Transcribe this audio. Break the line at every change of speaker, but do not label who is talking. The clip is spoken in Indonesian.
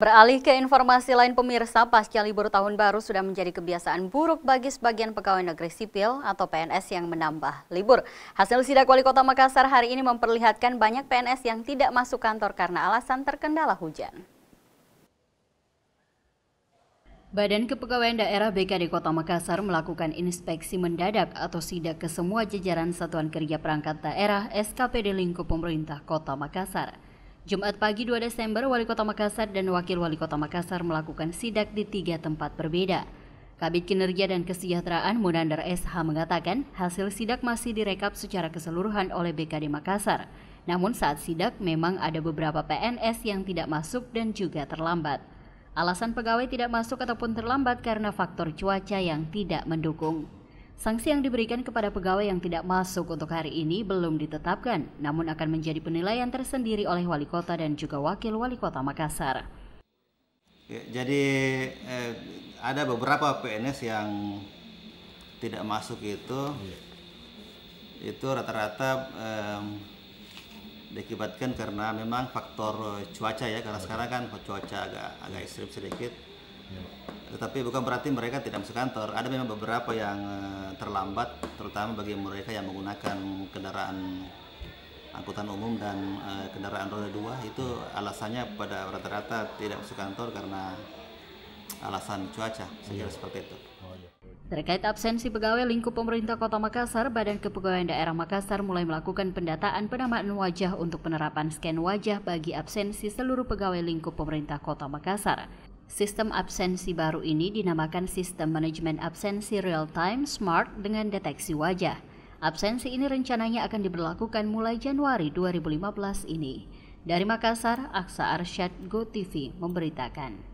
Beralih ke informasi lain pemirsa, pasca libur tahun baru sudah menjadi kebiasaan buruk bagi sebagian pegawai negeri sipil atau PNS yang menambah libur. Hasil sidak Wali Kota Makassar hari ini memperlihatkan banyak PNS yang tidak masuk kantor karena alasan terkendala hujan. Badan Kepegawaian Daerah BKD Kota Makassar melakukan inspeksi mendadak atau sidak ke semua jajaran Satuan Kerja Perangkat Daerah SKPD lingkup pemerintah Kota Makassar. Jumat pagi 2 Desember, Wali Kota Makassar dan Wakil Wali Kota Makassar melakukan sidak di 3 tempat berbeda. Kabid Kinerja dan Kesejahteraan Munandar SH mengatakan hasil sidak masih direkap secara keseluruhan oleh BKD Makassar. Namun saat sidak memang ada beberapa PNS yang tidak masuk dan juga terlambat. Alasan pegawai tidak masuk ataupun terlambat karena faktor cuaca yang tidak mendukung. Sanksi yang diberikan kepada pegawai yang tidak masuk untuk hari ini belum ditetapkan, namun akan menjadi penilaian tersendiri oleh Wali Kota dan juga Wakil Wali Kota Makassar.
Jadi ada beberapa PNS yang tidak masuk itu rata-rata diakibatkan karena memang faktor cuaca ya, karena sekarang kan cuaca agak ekstrim sedikit. Tetapi bukan berarti mereka tidak masuk kantor. Ada memang beberapa yang terlambat, terutama bagi mereka yang menggunakan kendaraan angkutan umum dan kendaraan roda 2. Itu alasannya pada rata-rata tidak masuk kantor karena alasan cuaca, saya kira seperti itu.
Terkait absensi pegawai lingkup pemerintah Kota Makassar, Badan Kepegawaian Daerah Makassar mulai melakukan pendataan penamaan wajah untuk penerapan scan wajah bagi absensi seluruh pegawai lingkup pemerintah Kota Makassar. Sistem absensi baru ini dinamakan Sistem Manajemen Absensi Real Time Smart dengan deteksi wajah. Absensi ini rencananya akan diberlakukan mulai Januari 2015 ini. Dari Makassar, Aksa Arsyad, GoTV memberitakan.